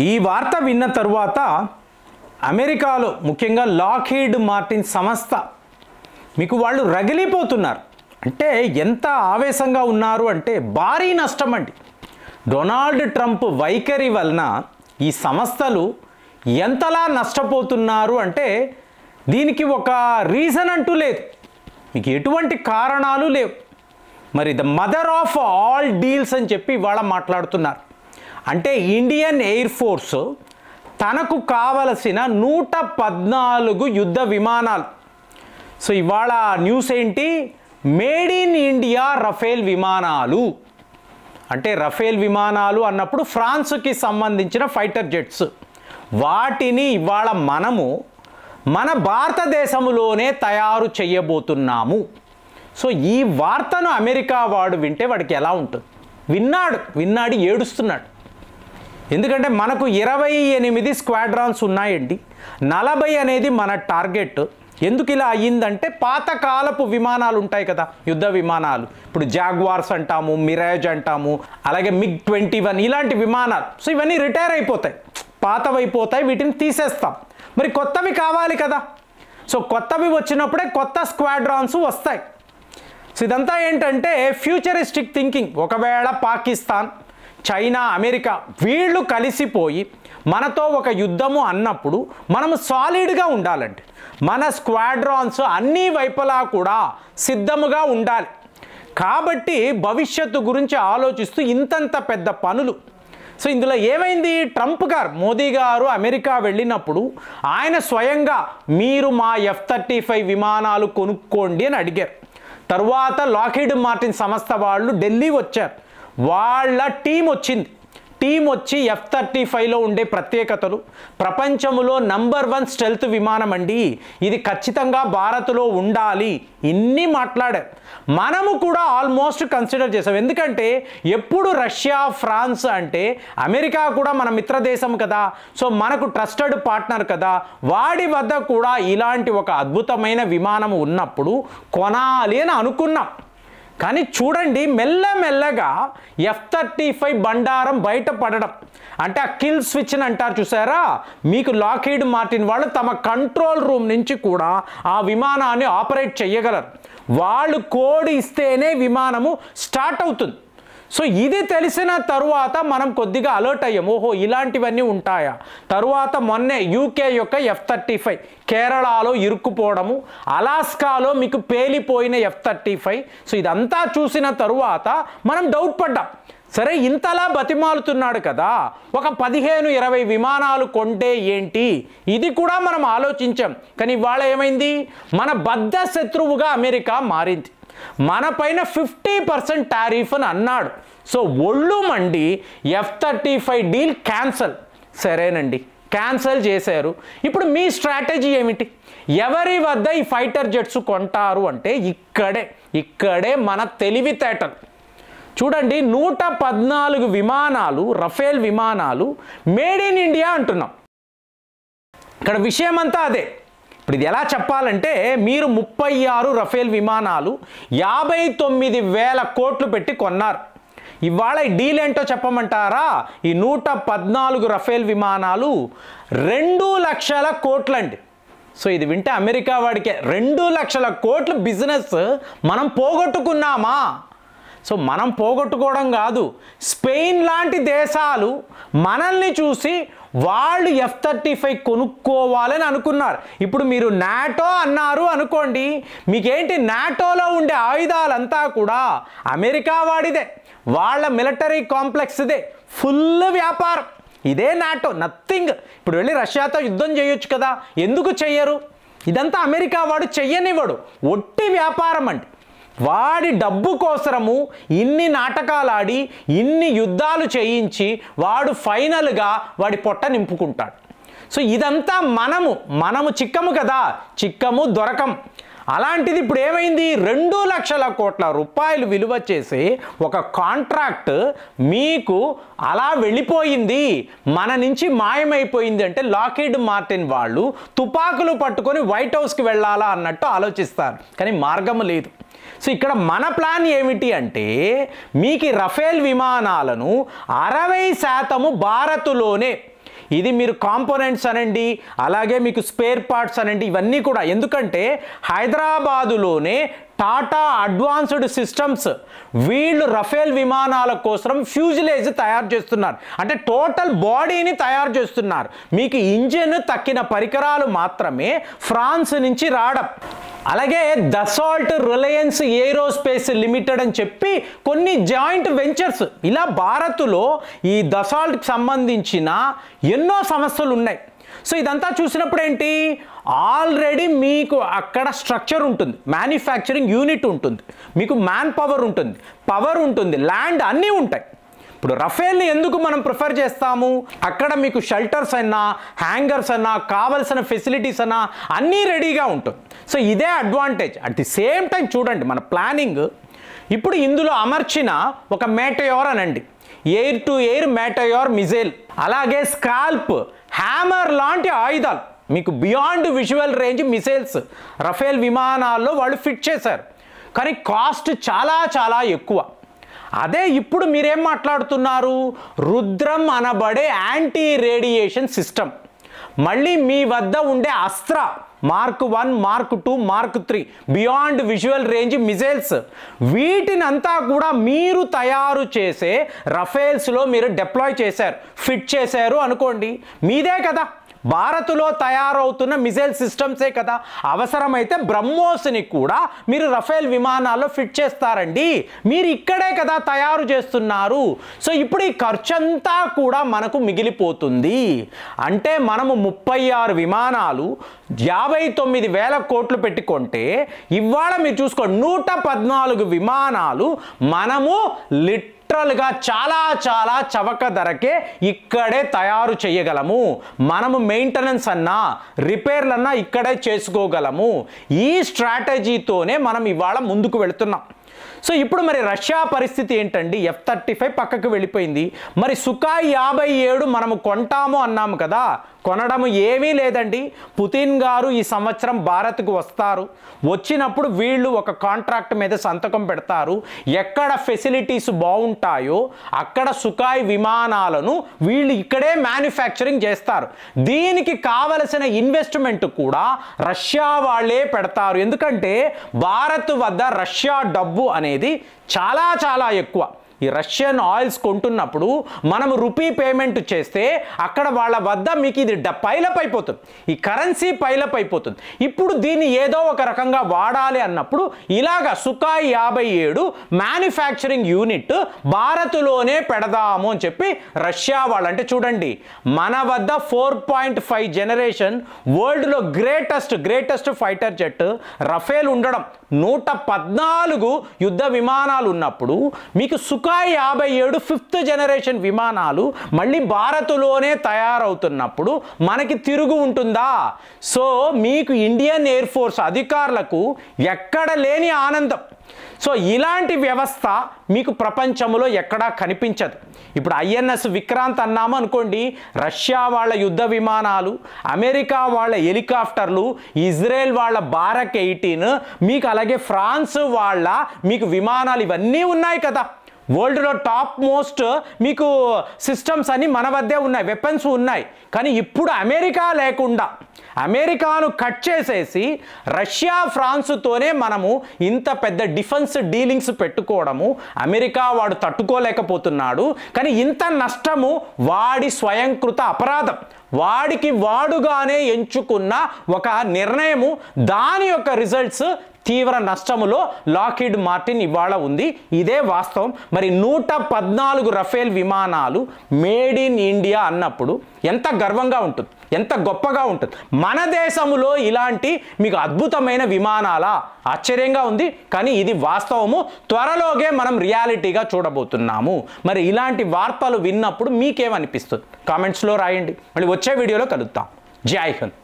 ఈ వార్త విన్న తరువాత అమెరికాలో ముఖ్యంగా లాక్హీడ్ మార్టిన్ సంస్థ మీకు వాళ్ళు రగిలిపోతున్నారు. అంటే ఎంత ఆవేశంగా ఉన్నారు అంటే భారీ నష్టం అండి. డొనాల్డ్ ట్రంప్ వైఖరి వలన ఈ సంస్థలు ఎంతలా నష్టపోతున్నారు అంటే దీనికి ఒక రీజన్ అంటూ లేదు, మీకు ఎటువంటి కారణాలు లేవు. మరి the mother of all deals అని చెప్పి ఇవాళ మాట్లాడుతున్నారు. అంటే ఇండియన్ ఎయిర్ ఫోర్స్ తనకు కావలసిన 114 యుద్ధ విమానాలు. సో ఇవాళ న్యూస్ ఏంటి, మేడ్ ఇన్ ఇండియా రఫేల్ విమానాలు. అంటే రఫేల్ విమానాలు అన్నప్పుడు ఫ్రాన్స్కి సంబంధించిన ఫైటర్ జెట్స్, వాటిని ఇవాళ మనము మన భారతదేశంలోనే తయారు చేయబోతున్నాము. సో ఈ వార్తను అమెరికా వాడు వింటే వాడికి ఎలా ఉంటుంది? విన్నాడు ఏడుస్తున్నాడు. ఎందుకంటే మనకు 28 స్క్వాడ్రాన్స్ ఉన్నాయండి, 40 అనేది మన టార్గెట్. ఎందుకు ఇలా అయ్యిందంటే పాతకాలపు విమానాలు ఉంటాయి కదా, యుద్ధ విమానాలు, ఇప్పుడు జాగ్వార్స్ అంటాము, మిరాజ్ అంటాము, అలాగే MiG-21 ఇలాంటి విమానాలు. సో ఇవన్నీ రిటైర్ అయిపోతాయి, పాతవైపోతాయి, వీటిని తీసేస్తాం. మరి కొత్తవి కావాలి కదా. సో కొత్తవి వచ్చినప్పుడే కొత్త స్క్వాడ్రాన్స్ వస్తాయి. సో ఇదంతా ఏంటంటే ఫ్యూచరిస్టిక్ థింకింగ్. ఒకవేళ పాకిస్తాన్, చైనా, అమెరికా వీళ్ళు కలిసిపోయి మనతో ఒక యుద్ధము అన్నప్పుడు మనము సాలిడ్గా ఉండాలండి. మన స్క్వాడ్రాన్స్ అన్ని వైపులా కూడా సిద్ధముగా ఉండాలి. కాబట్టి భవిష్యత్తు గురించి ఆలోచిస్తూ ఇంతంత పెద్ద పనులు. సో ఇందులో ఏమైంది, ట్రంప్ గారు, మోదీ గారు అమెరికా వెళ్ళినప్పుడు ఆయన స్వయంగా మీరు మా F-35 విమానాలు కొనుక్కోండి అని అడిగారు. తర్వాత లాక్హీడ్ మార్టిన్ సంస్థ వాళ్ళు ఢిల్లీ వచ్చారు, వాళ్ళ టీం వచ్చి F-35లో ఉండే ప్రత్యేకతలు, ప్రపంచంలో నంబర్ 1 స్టెల్త్ విమానం అండి, ఇది ఖచ్చితంగా భారత్లో ఉండాలి, ఇన్ని మాట్లాడారు. మనము కూడా ఆల్మోస్ట్ కన్సిడర్ చేసాం. ఎందుకంటే ఎప్పుడు రష్యా, ఫ్రాన్స్ అంటే అమెరికా కూడా మన మిత్ర దేశం కదా, సో మనకు ట్రస్టెడ్ పార్ట్నర్ కదా, వాడి వద్ద కూడా ఇలాంటి ఒక అద్భుతమైన విమానం ఉన్నప్పుడు కొనాలి అని అనుకున్నాం. కానీ చూడండి మెల్లమెల్లగా F-35 బండారం బయటపడడం, అంటే ఆ కిల్ స్విచ్ అని అంటారు చూసారా, మీకు లాక్హీడ్ మార్టిన్ వాళ్ళు తమ కంట్రోల్ రూమ్ నుంచి కూడా ఆ విమానాన్ని ఆపరేట్ చేయగలరు. వాళ్ళు కోడ్ ఇస్తేనే విమానము స్టార్ట్ అవుతుంది. సో ఇది తెలిసిన తరువాత మనం కొద్దిగా అలర్ట్ అయ్యాం, ఓహో ఇలాంటివన్నీ ఉంటాయా. తరువాత మొన్నే యూకే యొక్క F-35 కేరళలో ఇరుక్కుపోవడము, అలాస్కాలో మీకు పేలిపోయిన F-35. సో ఇదంతా చూసిన తరువాత మనం డౌట్ పడ్డాం, సరే ఇంతలా బతిమాలుతున్నాడు కదా, ఒక 15-20 విమానాలు కొంటే ఏంటి, ఇది కూడా మనం ఆలోచించాం. కానీ ఇవాళ ఏమైంది, మన బద్ధ శత్రువుగా అమెరికా మారింది. మన పైన 50% టారిఫ్ అని అన్నాడు. సో ఒళ్ళు మండి F-35 డీల్ క్యాన్సల్. సరేనండి, క్యాన్సల్ చేశారు. ఇప్పుడు మీ స్ట్రాటజీ ఏమిటి, ఎవరి వద్ద ఈ ఫైటర్ జెట్స్ కొంటారు అంటే ఇక్కడే మన తెలివితేటలు చూడండి. 114 విమానాలు, రఫేల్ విమానాలు మేడ్ ఇన్ ఇండియా అంటున్నాం. ఇక్కడ విషయం అంతా అదే. ఇప్పుడు ఇది ఎలా చెప్పాలంటే, మీరు 36 రఫేల్ విమానాలు 59,000 కోట్లు పెట్టి కొన్నారు. ఇవాళ ఈ డీల్ ఏంటో చెప్పమంటారా, ఈ 114 రఫేల్ విమానాలు 2 లక్షల కోట్లండి. సో ఇది వింటే అమెరికా వాడికే 2 లక్షల కోట్ల బిజినెస్ మనం పోగొట్టుకున్నామా. సో మనం పోగొట్టుకోవడం కాదు, స్పెయిన్ లాంటి దేశాలు మనల్ని చూసి వాళ్ళు F-35 కొనుక్కోవాలని అనుకున్నారు. ఇప్పుడు మీరు నాటో అన్నారు అనుకోండి, మీకేంటి నాటోలో ఉండే ఆయుధాలంతా కూడా అమెరికా వాడిదే, వాళ్ళ మిలిటరీ కాంప్లెక్స్ ఇదే, ఫుల్ వ్యాపారం ఇదే నాటో, నథింగ్. ఇప్పుడు వెళ్ళి రష్యాతో యుద్ధం చేయొచ్చు కదా, ఎందుకు చెయ్యరు? ఇదంతా అమెరికా వాడు చెయ్యనివ్వడు, ఒట్టి వ్యాపారం అండి. వాడి డబ్బు కోసము ఇన్ని నాటకాలు ఆడి ఇన్ని యుద్ధాలు చేయించి వాడు ఫైనల్గా వాడి పొట్ట నింపుకుంటాడు. సో ఇదంతా మనము చిక్కము కదా, చిక్కము దొరకం. అలాంటిది ఇప్పుడు ఏమైంది, 2 లక్షల కోట్ల రూపాయలు విలువ చేసే ఒక కాంట్రాక్ట్ మీకు అలా వెళ్ళిపోయింది, మన నుంచి మాయమైపోయింది అంటే లాక్హీడ్ మార్టిన్ వాళ్ళు తుపాకులు పట్టుకొని వైట్ హౌస్కి వెళ్ళాలా అన్నట్టు ఆలోచిస్తారు, కానీ మార్గం లేదు. సో ఇక్కడ మన ప్లాన్ ఏమిటి అంటే, మీకు రఫేల్ విమానాలను 60% భారత్లోనే ఇది మీరు కాంపోనెంట్స్ అనండి, అలాగే మీకు స్పేర్ పార్ట్స్ అనండి, ఇవన్నీ కూడా. ఎందుకంటే హైదరాబాదులోనే టాటా అడ్వాన్స్డ్ సిస్టమ్స్ వీళ్ళు రఫేల్ విమానాల కోసం ఫ్యూజిలేజ్ తయారు చేస్తున్నారు. అంటే టోటల్ బాడీని తయారు చేస్తున్నారు. మీకు ఇంజిన్ తక్కిన పరికరాలు మాత్రమే ఫ్రాన్స్ నుంచి రావడం. అలాగే దసాల్ట్ రిలయన్స్ ఏరోస్పేస్ లిమిటెడ్ అని చెప్పి కొన్ని జాయింట్ వెంచర్స్, ఇలా భారత్లో ఈ దసాల్ట్కి సంబంధించిన ఎన్నో సంస్థలు ఉన్నాయి. సో ఇదంతా చూసినప్పుడు ఏంటి, ఆల్రెడీ మీకు అక్కడ స్ట్రక్చర్ ఉంటుంది, మ్యానుఫ్యాక్చరింగ్ యూనిట్ ఉంటుంది, మీకు మ్యాన్ పవర్ ఉంటుంది, ల్యాండ్ అన్నీ ఉంటాయి. ఇప్పుడు రఫేల్ని ఎందుకు మనం ప్రిఫర్ చేస్తాము, అక్కడ మీకు షెల్టర్స్ అయినా హ్యాంగర్స్ అయినా కావలసిన ఫెసిలిటీస్ అయినా అన్నీ రెడీగా ఉంటుంది. సో ఇదే advantage. At the same time చూడండి మన ప్లానింగ్. ఇప్పుడు ఇందులో అమర్చిన ఒక మేటయోర్ అనండి, ఎయిర్ టు ఎయిర్ మేటయోర్ మిజైల్, అలాగే స్కాల్ప్, హ్యామర్ లాంటి ఆయుధాలు, మీకు beyond visual range missiles Rafale విమానాల్లో వాళ్ళు ఫిట్ చేశారు. కానీ కాస్ట్ చాలా చాలా ఎక్కువ. అదే ఇప్పుడు మీరేం మాట్లాడుతున్నారు, రుద్రం అనబడే యాంటీ రేడియేషన్ సిస్టమ్, మళ్ళీ మీ వద్ద ఉండే Astra mark 1, mark 2, mark 3 beyond visual range missiles, వీటినంతా కూడా మీరు తయారు చేసే రఫేల్స్లో మీరు డిప్లాయ్ చేశారు, ఫిట్ చేశారు అనుకోండి. మీదే కదా, భారత్లో తయారవుతున్న మిసైల్ సిస్టమ్సే కదా. అవసరమైతే బ్రహ్మోస్ని కూడా మీరు రఫేల్ విమానాల్లో ఫిట్ చేస్తారండి. మీరు ఇక్కడే కదా తయారు చేస్తున్నారు. సో ఇప్పుడు ఈ ఖర్చంతా కూడా మనకు మిగిలిపోతుంది. అంటే మనము 36 విమానాలు 59,000 కోట్లు పెట్టుకుంటే ఇవాళ మీరు చూసుకోండి 114 విమానాలు మనము లిటరల్గా చాలా చాలా చవక ధరకే ఇక్కడే తయారు చేయగలము. మనము మెయింటెనెన్స్ అన్నా రిపేర్లన్నా ఇక్కడే చేసుకోగలము. ఈ స్ట్రాటజీతోనే మనం ఇవాళ ముందుకు వెళుతున్నాం. సో ఇప్పుడు మరి రష్యా పరిస్థితి ఏంటండి, F-35 పక్కకు వెళ్ళిపోయింది. మరి సుఖాయ్ 57 మనము కొంటాము అన్నాము కదా, కొనడం ఏమీ లేదండి. పుతిన్ గారు ఈ సంవత్సరం భారత్కు వస్తారు. వచ్చినప్పుడు వీళ్ళు ఒక కాంట్రాక్ట్ మీద సంతకం పెడతారు. ఎక్కడ ఫెసిలిటీస్ బాగుంటాయో అక్కడ సుఖాయ్ విమానాలను వీళ్ళు ఇక్కడే మ్యానుఫ్యాక్చరింగ్ చేస్తారు. దీనికి కావలసిన ఇన్వెస్ట్మెంట్ కూడా రష్యా వాళ్ళే పెడతారు. ఎందుకంటే భారత్ వద్ద రష్యా డబ్బు అనేది చాలా చాలా ఎక్కువ. ఈ రష్యన్ ఆయిల్స్ కొంటున్నప్పుడు మనం రూపీ పేమెంట్ చేస్తే అక్కడ వాళ్ళ వద్ద మీకు ఇది పైలప్ అయిపోతుంది, ఈ కరెన్సీ పైలప్ అయిపోతుంది. ఇప్పుడు దీన్ని ఏదో ఒక రకంగా వాడాలి అన్నప్పుడు ఇలాగ సుఖాయ్ 57 మ్యానుఫ్యాక్చరింగ్ యూనిట్ భారత్లోనే పెడదాము అని చెప్పి రష్యా వాళ్ళు, అంటే చూడండి మన వద్ద 4.5 జనరేషన్ వరల్డ్లో గ్రేటెస్ట్ ఫైటర్ జెట్ రఫేల్ ఉండడం, 114 యుద్ధ విమానాలు ఉన్నప్పుడు మీకు సుఖాయ్ 57 5th జనరేషన్ విమానాలు మళ్ళీ భారత్లోనే తయారవుతున్నప్పుడు మనకి తిరుగు ఉంటుందా? సో మీకు ఇండియన్ ఎయిర్ ఫోర్స్ అధికారులకు ఎక్కడ లేని ఆనందం. సో ఇలాంటి వ్యవస్థ మీకు ప్రపంచంలో ఎక్కడా కనిపించదు. ఇప్పుడు INS విక్రాంత్ అన్నాము అనుకోండి, రష్యా వాళ్ళ యుద్ధ విమానాలు, అమెరికా వాళ్ళ హెలికాప్టర్లు, ఇజ్రాయెల్ వాళ్ళ బారక్ 18, మీకు అలాగే ఫ్రాన్స్ వాళ్ళ మీకు విమానాలు ఇవన్నీ ఉన్నాయి కదా. వరల్డ్లో టాప్ మోస్ట్ మీకు సిస్టమ్స్ అన్నీ మన వద్దే ఉన్నాయి, వెపన్స్ ఉన్నాయి. కానీ ఇప్పుడు అమెరికా లేకుండా అమెరికాను కట్ చేసేసి రష్యా ఫ్రాన్స్తోనే మనము ఇంత పెద్ద డిఫెన్స్ డీలింగ్స్ పెట్టుకోవడము అమెరికా వాడు తట్టుకోలేకపోతున్నాడు. కానీ ఇంత నష్టము వాడి స్వయంకృత అపరాధం, వాడికి వాడుగానే ఎంచుకున్న ఒక నిర్ణయము, దాని యొక్క రిజల్ట్స్ తీవ్ర నష్టములో లాక్హీడ్ మార్టిన్ ఇవాళ ఉంది. ఇదే వాస్తవం. మరి 114 రఫేల్ విమానాలు మేడ్ ఇన్ ఇండియా అన్నప్పుడు ఎంత గర్వంగా ఉంటుంది, ఎంత గొప్పగా ఉంటుంది. మన దేశంలో ఇలాంటి మీకు అద్భుతమైన విమానాలా? ఆశ్చర్యంగా ఉంది. కానీ ఇది వాస్తవము. త్వరలోగే మనం రియాలిటీగా చూడబోతున్నాము. మరి ఇలాంటి వార్తలు విన్నప్పుడు మీకేమనిపిస్తుంది? కామెంట్స్లో రాయండి. మళ్ళీ వచ్చే వీడియోలో కలుద్దాం. జై హింద్.